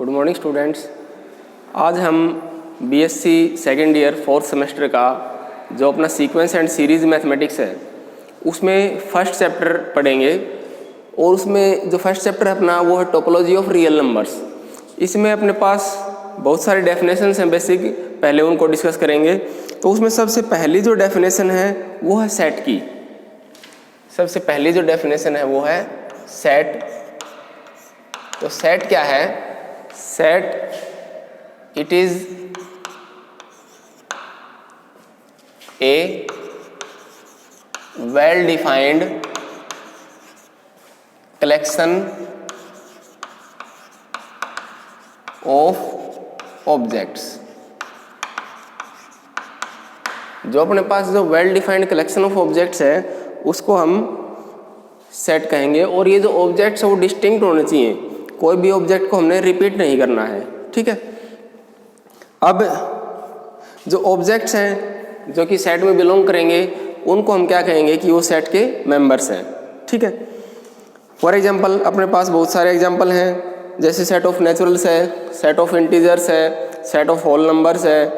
Good morning students. आज हम BSc second year fourth semester का जो अपना सीक्वेंस एंड सीरीज़ मैथमेटिक्स है उसमें फर्स्ट चैप्टर पढ़ेंगे। और उसमें जो फर्स्ट चैप्टर है अपना वो है टोपोलॉजी ऑफ रियल नंबर्स। इसमें अपने पास बहुत सारे डेफिनेशंस हैं बेसिक, पहले उनको डिस्कस करेंगे। तो उसमें सबसे पहली जो डेफिनेशन है वो है सेट की। सबसे पहली जो डेफिनेशन है वो है सेट। तो सेट क्या है? Set it is a well defined collection of objects. जो अपने पास जो well defined collection of objects है उसको हम सेट कहेंगे। और ये जो ऑब्जेक्ट्स है वो डिस्टिंक्ट होने चाहिए, कोई भी ऑब्जेक्ट को हमने रिपीट नहीं करना है, ठीक है। अब जो ऑब्जेक्ट्स हैं जो कि सेट में बिलोंग करेंगे उनको हम क्या कहेंगे कि वो सेट के मेंबर्स हैं, ठीक है। फॉर एग्जांपल अपने पास बहुत सारे एग्जांपल हैं, जैसे सेट ऑफ नेचुरल्स है, सेट ऑफ इंटीजर्स है, सेट ऑफ होल नंबर्स है,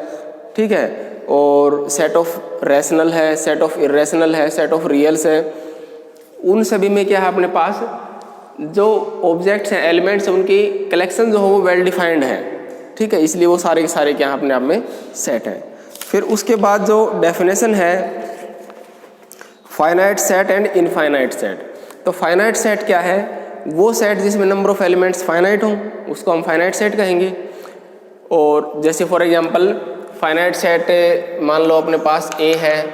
ठीक है। और सेट ऑफ रैशनल है, सेट ऑफ इरेशनल है, सेट ऑफ रियल्स है। उन सभी में क्या है अपने पास जो ऑब्जेक्ट्स हैं, एलिमेंट्स हैं, उनकी कलेक्शन जो हो वो वेल डिफाइंड है, ठीक है। इसलिए वो सारे के सारे क्या अपने आप में सेट हैं। फिर उसके बाद जो डेफिनेशन है finite set and infinite set. तो फाइनाइट सेट क्या है? वो सेट जिसमें नंबर ऑफ एलिमेंट्स फाइनाइट हों उसको हम फाइनाइट सेट कहेंगे। और जैसे फॉर एग्जांपल फाइनाइट सेट मान लो अपने पास ए है,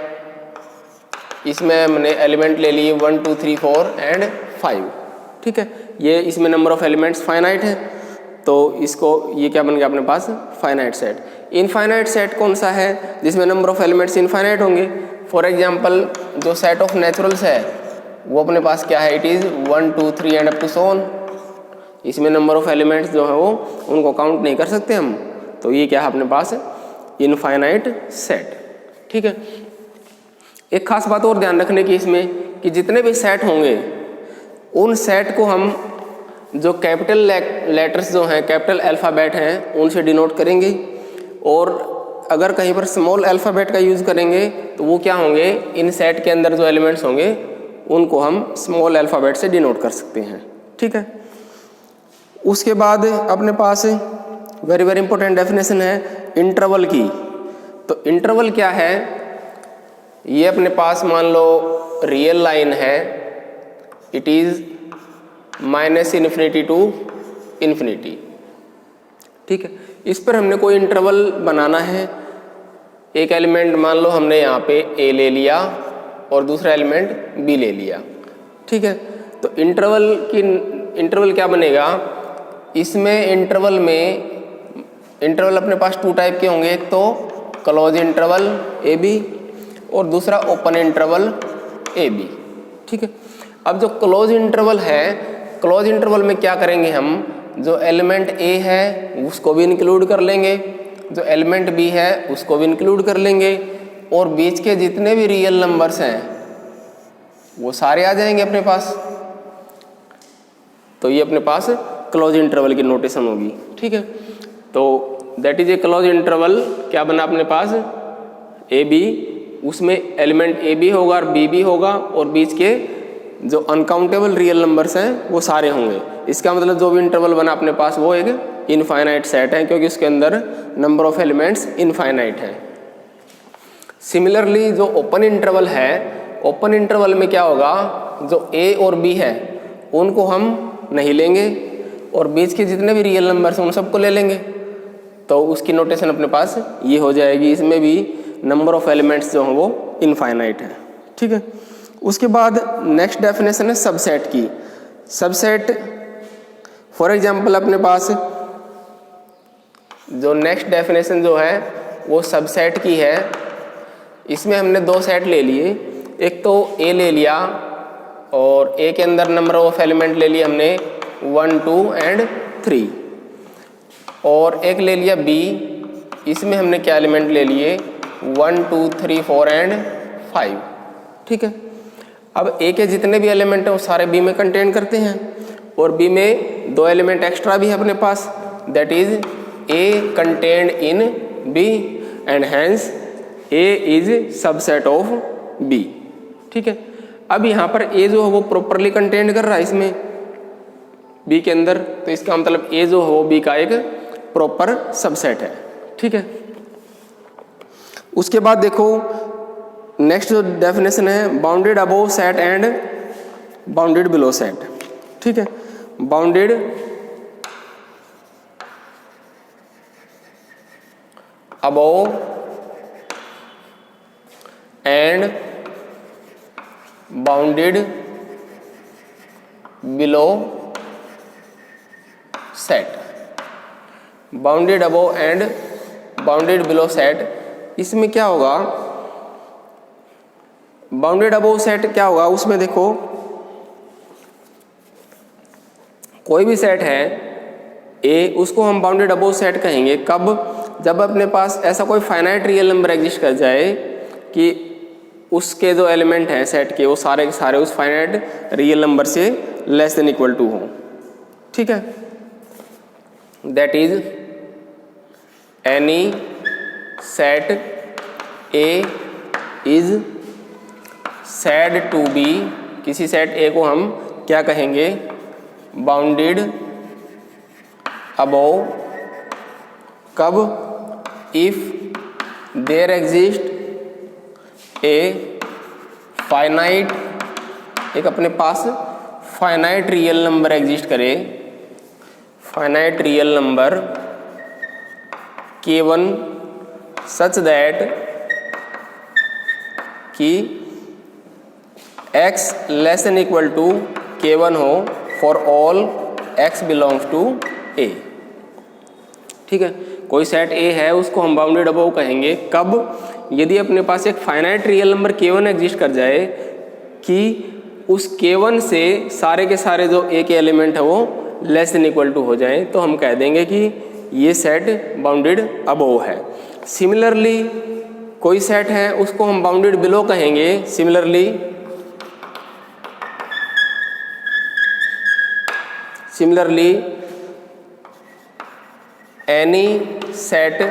इसमें हमने एलिमेंट ले लिए 1 2 3 4 एंड 5, ठीक है। ये इसमें नंबर ऑफ एलिमेंट्स फाइनाइट है, तो इसको ये क्या बन गया अपने पास फाइनाइट सेट। इनफाइनाइट सेट कौन सा है? जिसमें नंबर ऑफ एलिमेंट्स इनफाइनाइट होंगे। फॉर एग्जांपल जो सेट ऑफ नेचुरल्स है वो अपने पास क्या है? It is 1 2 3 and up to so on. इसमें नंबर ऑफ एलिमेंट्स जो है वो उनको काउंट नहीं कर सकते हम, तो ये क्या है अपने पास इनफाइनाइट सेट, ठीक है। एक खास बात और ध्यान रखने की इसमें कि जितने भी सेट होंगे उन सेट को हम जो कैपिटल लेटर्स जो हैं, कैपिटल अल्फ़ाबेट हैं, उनसे डिनोट करेंगे। और अगर कहीं पर स्मॉल अल्फ़ाबेट का यूज़ करेंगे तो वो क्या होंगे? इन सेट के अंदर जो एलिमेंट्स होंगे उनको हम स्मॉल अल्फ़ाबेट से डिनोट कर सकते हैं, ठीक है। उसके बाद अपने पास वेरी वेरी इंपॉर्टेंट डेफिनेशन है इंटरवल की। तो इंटरवल क्या है? ये अपने पास मान लो रियल लाइन है, इट इज़ -∞ टू इन्फिनिटी, ठीक है। इस पर हमने कोई इंटरवल बनाना है। एक एलिमेंट मान लो हमने यहाँ पे ए ले लिया और दूसरा एलिमेंट बी ले लिया, ठीक है। तो इंटरवल क्या बनेगा? इसमें इंटरवल अपने पास 2 टाइप के होंगे। एक तो क्लोज इंटरवल ए बी और दूसरा ओपन इंटरवल ए बी, ठीक है। अब जो क्लोज इंटरवल है, क्लोज इंटरवल में क्या करेंगे हम? जो एलिमेंट ए है उसको भी इंक्लूड कर लेंगे, जो एलिमेंट बी है उसको भी इंक्लूड कर लेंगे, और बीच के जितने भी रियल नंबर्स हैं वो सारे आ जाएंगे अपने पास। तो ये अपने पास क्लोज इंटरवल की नोटेशन होगी, ठीक है। तो that is A close interval. क्या बना अपने पास? ए बी, उसमें एलिमेंट ए बी होगा और बी भी होगा, और बीच के जो अनकाउंटेबल रियल नंबर्स हैं वो सारे होंगे। इसका मतलब जो भी इंटरवल बना अपने पास वो एक इनफाइनाइट सेट है, क्योंकि उसके अंदर नंबर ऑफ एलिमेंट्स इनफाइनाइट है। सिमिलरली जो ओपन इंटरवल है, ओपन इंटरवल में क्या होगा? जो ए और बी है उनको हम नहीं लेंगे और बीच के जितने भी रियल नंबर्स हैं उन सबको ले लेंगे। तो उसकी नोटेशन अपने पास ये हो जाएगी। इसमें भी नंबर ऑफ एलिमेंट्स जो हैं वो इनफाइनाइट है, ठीक है। उसके बाद नेक्स्ट डेफिनेशन है सबसेट की। सबसेट फॉर एग्जांपल अपने पास जो नेक्स्ट डेफिनेशन जो है वो सबसेट की है। इसमें हमने 2 सेट ले लिए। एक तो ए ले लिया और ए के अंदर नंबर ऑफ एलिमेंट ले लिए हमने 1 2 एंड 3, और एक ले लिया बी। इसमें हमने क्या एलिमेंट ले लिए? 1 2 3 4 एंड 5, ठीक है। अब ए के जितने भी एलिमेंट हैं वो सारे बी में कंटेन करते हैं, और बी में 2 एलिमेंट एक्स्ट्रा भी है अपने पास, that is A contained in B and hence A is subset of B. ठीक है, अब यहाँ पर ए जो है वो प्रॉपरली कंटेन्ड कर रहा है इसमें बी के अंदर, तो इसका मतलब ए जो है वो बी का एक प्रॉपर सबसेट है। ठीक है, उसके बाद देखो नेक्स्ट जो डेफिनेशन है bounded above set and bounded below set. ठीक है, bounded above and bounded below set. Bounded above and bounded below set, इसमें क्या होगा, बाउंडेड अबोव सेट क्या होगा, उसमें देखो कोई भी सेट है ए, उसको हम बाउंडेड अबोव सेट कहेंगे कब, जब अपने पास ऐसा कोई फाइनाइट रियल नंबर एग्जिस्ट कर जाए कि उसके जो एलिमेंट हैं सेट के वो सारे के सारे उस फाइनाइट रियल नंबर से लेस देन इक्वल टू हो। ठीक है, that is any set A is said to be, किसी सेट ए को हम क्या कहेंगे, बाउंडेड अबोव कब, if there exist a finite, एक अपने पास फाइनाइट रियल नंबर एग्जिस्ट करे, finite real number K1 such that कि x less than equal to K1 हो for all x belongs to A। ठीक है, कोई सेट A है उसको हम बाउंडेड अबोव कहेंगे कब, यदि अपने पास एक finite real number K1 exist कर जाए कि उस K1 से सारे के सारे जो A के एलिमेंट है वो लेस देन इक्वल टू हो जाए, तो हम कह देंगे कि ये सेट बाउंडेड अबोव है। सिमिलरली कोई सेट है उसको हम बाउंडेड बिलो कहेंगे, सिमिलरली एनी सेट,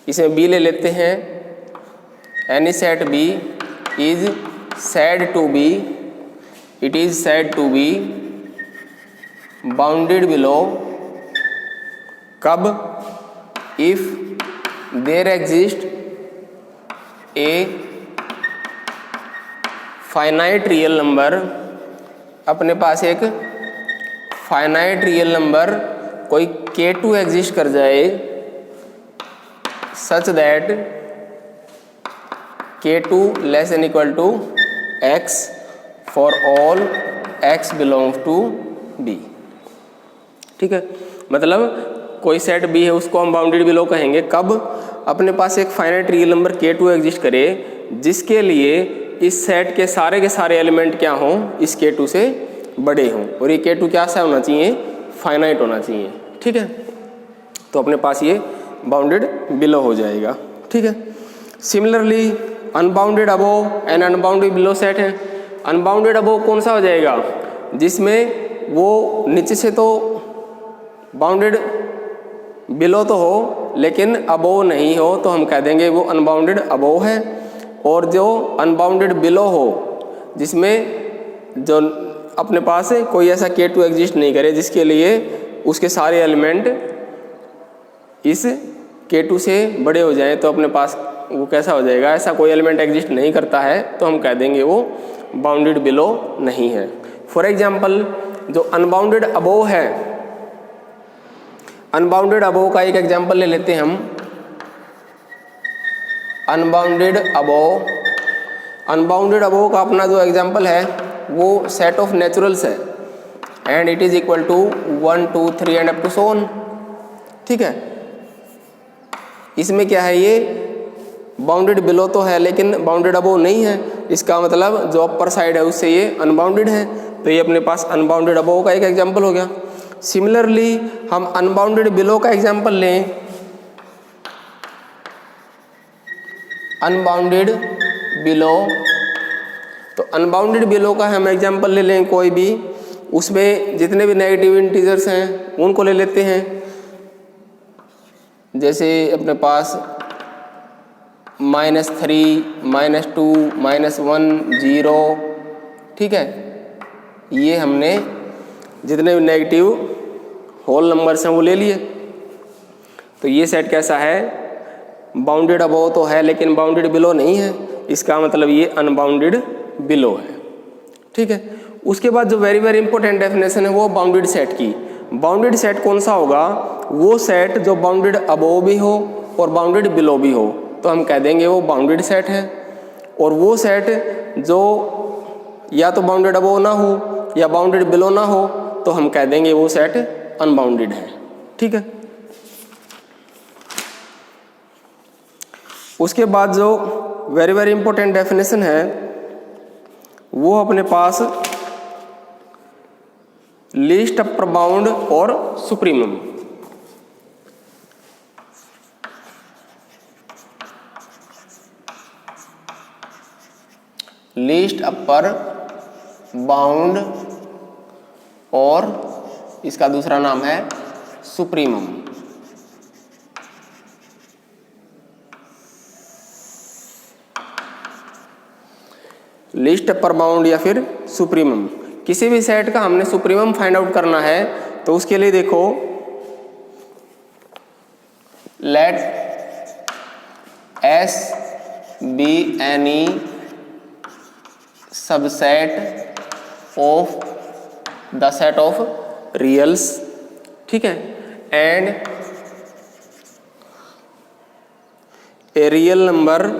इसमें बी ले लेते हैं, any set B is said to be, it is said to be bounded below कब, if there exist a finite real number, अपने पास एक फाइनाइट रियल नंबर कोई K2 एग्जिस्ट कर जाए such that K2 less than equal to x for all x belongs to B। ठीक है, मतलब कोई सेट B है उसको हम बाउंडेड बिलो कहेंगे कब, अपने पास एक finite real number K2 exist करे जिसके लिए इस सेट के सारे एलिमेंट क्या हों, इस K2 से बड़े हों, और ये K2 क्या सा होना चाहिए, फाइनाइट होना चाहिए। ठीक है, तो अपने पास ये बाउंडेड बिलो हो जाएगा। ठीक है, similarly unbounded above and unbounded below set है। अनबाउंडेड अबोव कौन सा हो जाएगा, जिसमें वो नीचे से तो बाउंडेड बिलो तो हो लेकिन अबोव नहीं हो, तो हम कह देंगे वो अनबाउंडेड अबोव है। और जो अनबाउंडेड बिलो हो जिसमें जो अपने पास कोई ऐसा K2 एग्जिस्ट नहीं करे जिसके लिए उसके सारे एलिमेंट इस K2 से बड़े हो जाएं, तो अपने पास वो कैसा हो जाएगा, ऐसा कोई एलिमेंट एग्जिस्ट नहीं करता है, तो हम कह देंगे वो बाउंडेड बिलो नहीं है। फॉर एग्जाम्पल जो अनबाउंडेड अबोव है, अनबाउंडेड अबोव का एक एग्जाम्पल ले लेते हैं हम, अनबाउंडेड अबोव का अपना जो एग्जाम्पल है वो सेट ऑफ नेचुरल्स है and it is equal to 1 2 3 and up to so on. ठीक है, इसमें क्या है, ये बाउंडेड बिलो तो है लेकिन बाउंडेड अबोव नहीं है, इसका मतलब जो अपर साइड है उससे ये अनबाउंडेड है, तो ये अपने पास अनबाउंडेड अबोव का एक एग्जाम्पल हो गया। सिमिलरली हम अनबाउंडेड बिलो का एग्जाम्पल लें, अनबाउंडेड बिलो, तो अनबाउंडेड बिलो का हम एग्जाम्पल ले लें कोई भी, उसमें जितने भी नेगेटिव इंटीजर्स हैं उनको ले लेते हैं। जैसे अपने पास -3, -2, -1, 0, ठीक है, ये हमने जितने भी नेगेटिव होल नंबर्स हैं वो ले लिए। तो ये सेट कैसा है, बाउंडेड अबव तो है लेकिन बाउंडेड बिलो नहीं है, इसका मतलब ये अनबाउंडेड बिलो है, ठीक है। उसके बाद जो वेरी वेरी इंपॉर्टेंट डेफिनेशन है वो बाउंडेड सेट की। बाउंडेड सेट कौन सा होगा, वो सेट जो बाउंडेड अबव भी हो और बाउंडेड बिलो भी हो, तो हम कह देंगे वो बाउंडेड सेट है। और वो सेट जो या तो बाउंडेड अबव ना हो या बाउंडेड बिलो ना हो, तो हम कह देंगे वो सेट अनबाउंडेड है, ठीक है। उसके बाद जो वेरी वेरी इंपॉर्टेंट डेफिनेशन है वो अपने पास लीस्ट अपर बाउंड और सुप्रीमम। लीस्ट अपर बाउंड और इसका दूसरा नाम है सुप्रीमम। लीस्ट अपर बाउंड या फिर सुप्रीमम, किसी भी सेट का हमने सुप्रीमम फाइंड आउट करना है तो उसके लिए देखो, let S be any subset of the set of reals, ठीक है, and a real number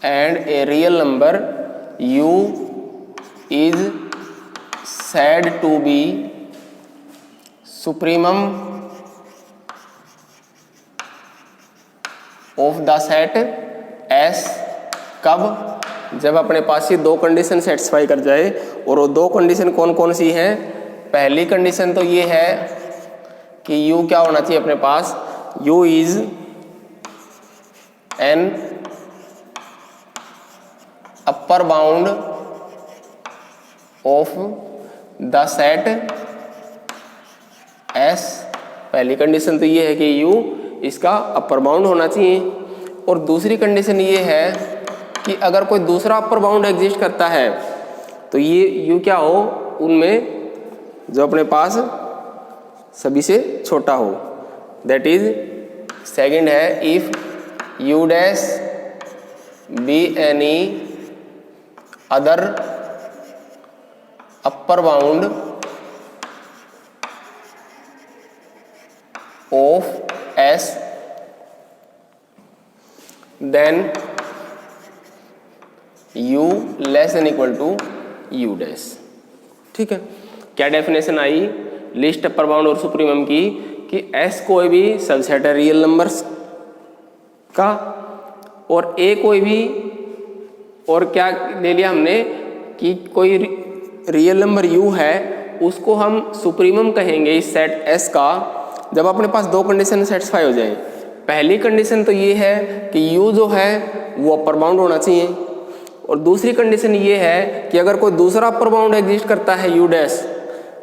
and a real number u is said to be supremum of the set S। कब, जब अपने पास ये दो कंडीशन सेटिस्फाई कर जाए। और वो दो कंडीशन कौन कौन सी हैं, पहली कंडीशन तो ये है कि u क्या होना चाहिए अपने पास, u is an upper bound of the set S। पहली कंडीशन तो ये है कि U इसका अपर बाउंड होना चाहिए। और दूसरी कंडीशन ये है कि अगर कोई दूसरा अपर बाउंड एग्जिस्ट करता है तो ये U क्या हो, उनमें जो अपने पास सभी से छोटा हो। दैट इज सेकंड है, if U dash be any other upper bound of S then U less than equal to U dash, ठीक है। क्या definition I least upper bound और सुप्रीमम की, कि S कोई भी सबसेट है रियल नंबर्स का और A कोई भी, और क्या ले लिया हमने कि कोई रियल नंबर u है उसको हम सुप्रीमम कहेंगे इस सेट S का, जब अपने पास दो कंडीशन सेटिस्फाई हो जाए। पहली कंडीशन तो ये है कि u जो है वो अपर बाउंड होना चाहिए, और दूसरी कंडीशन ये है कि अगर कोई दूसरा अपर बाउंड एग्जिस्ट करता है u डैश,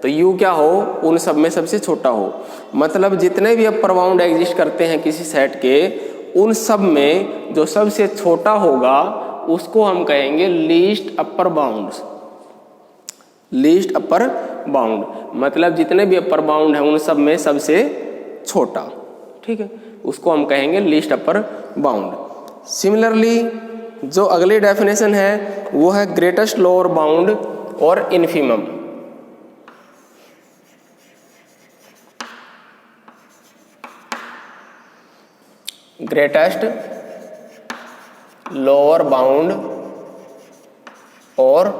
तो u क्या हो, उन सब में सबसे छोटा हो। मतलब जितने भी अपर बाउंड एग्जिस्ट करते हैं किसी सेट के, उन सब में जो सबसे छोटा होगा उसको हम कहेंगे least upper bound. Least upper bound मतलब जितने भी अपर बाउंड हैं उन सब में सबसे छोटा, ठीक है, उसको हम कहेंगे लीस्ट अपर बाउंड। सिमिलरली जो अगली डेफिनेशन है वो है ग्रेटेस्ट लोअर बाउंड और इन्फीमम। ग्रेटेस्ट लोअर बाउंड और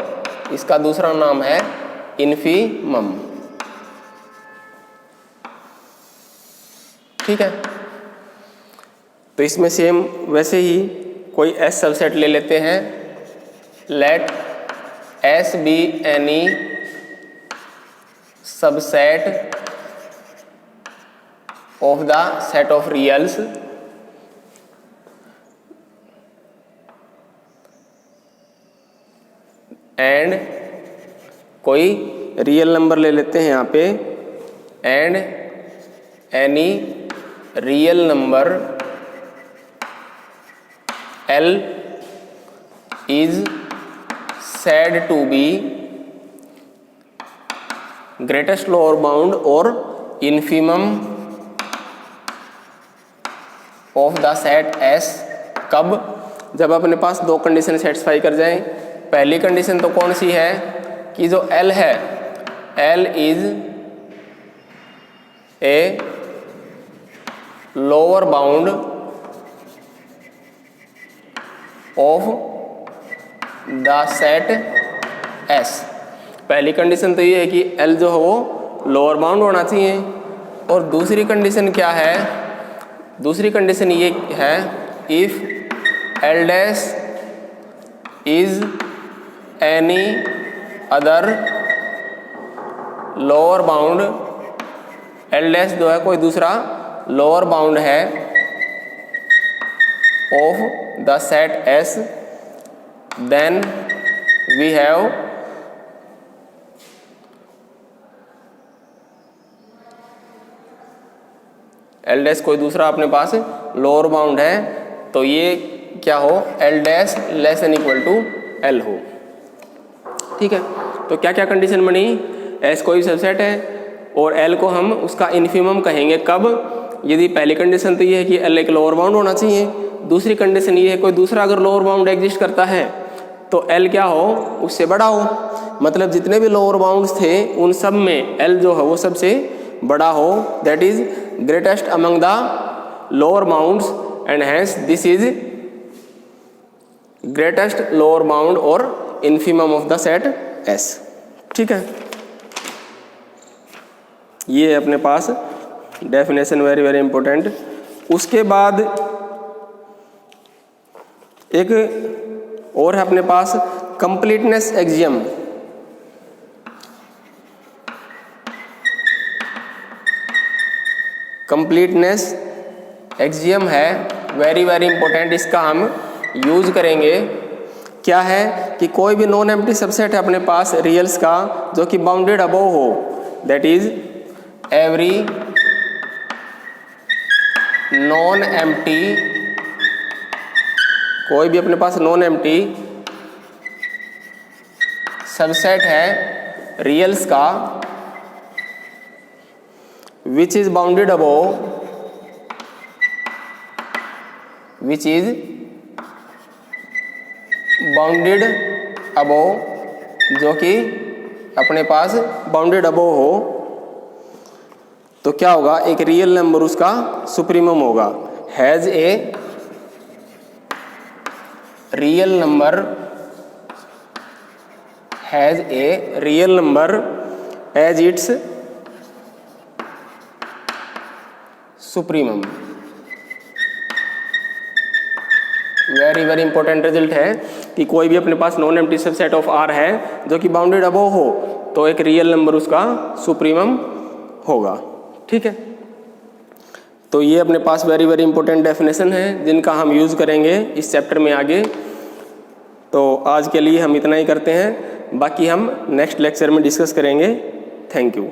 इसका दूसरा नाम है इन्फीमम, ठीक है। तो इसमें सेम वैसे ही कोई S सबसेट ले लेते हैं, let S be any subset of the set of reals and कोई रियल नंबर ले लेते हैं यहाँ पे, and any real number L is said to be greatest lower bound or infimum of the set S। कब? जब अपने पास दो कंडीशन सेटिस्फाई कर जाएं। पहली कंडीशन तो कौन सी है कि जो L है, L is a lower bound of the set S। पहली कंडीशन तो ये है कि L जो है वो लोअर बाउंड होना चाहिए। और दूसरी कंडीशन क्या है? दूसरी कंडीशन ये है if L dash is any other lower bound, L dash जो है कोई दूसरा लोअर बाउंड है of the set S, then we have L dash कोई दूसरा अपने पास लोअर बाउंड है, तो ये क्या हो, L dash less than equal to L हो। ठीक है, तो क्या क्या कंडीशन बनी? S कोई सबसेट है और L को हम उसका इन्फिमम कहेंगे कब? यदि पहली कंडीशन तो ये है कि L एक लोअर बाउंड होना चाहिए। दूसरी कंडीशन ये है कोई दूसरा अगर लोअर बाउंड एग्जिस्ट करता है तो L क्या हो, उससे बड़ा हो। मतलब जितने भी लोअर बाउंड्स थे उन सब में L जो है वो सबसे बड़ा हो, that is greatest among the lower bounds and hence this is greatest lower bound और infimum of the set S। ठीक है, ये है अपने पास डेफिनेशन, वेरी वेरी इंपॉर्टेंट। उसके बाद एक और है अपने पास कंप्लीटनेस एक्सियम। कंप्लीटनेस एक्सियम है वेरी वेरी इंपॉर्टेंट, इसका हम यूज करेंगे। क्या है कि कोई भी नॉन एम्प्टी सबसेट है अपने पास रियल्स का जो कि बाउंडेड अबव हो, that is every non empty, कोई भी अपने पास नॉन एम्प्टी सबसेट है रियल्स का which is bounded above, which is bounded above, जो कि अपने पास बाउंडेड अबव हो, तो क्या होगा, एक रियल नंबर उसका सुप्रीमम होगा। Has a real number, has a real number as its supremum. Very very important result है कि कोई भी अपने पास non empty subset of R है जो कि बाउंडेड अबव हो, तो एक रियल नंबर उसका सुप्रीमम होगा। ठीक है, तो ये अपने पास वेरी वेरी इंपॉर्टेंट डेफिनेशन है जिनका हम यूज़ करेंगे इस चैप्टर में आगे। तो आज के लिए हम इतना ही करते हैं, बाकी हम नेक्स्ट लेक्चर में डिस्कस करेंगे। Thank you.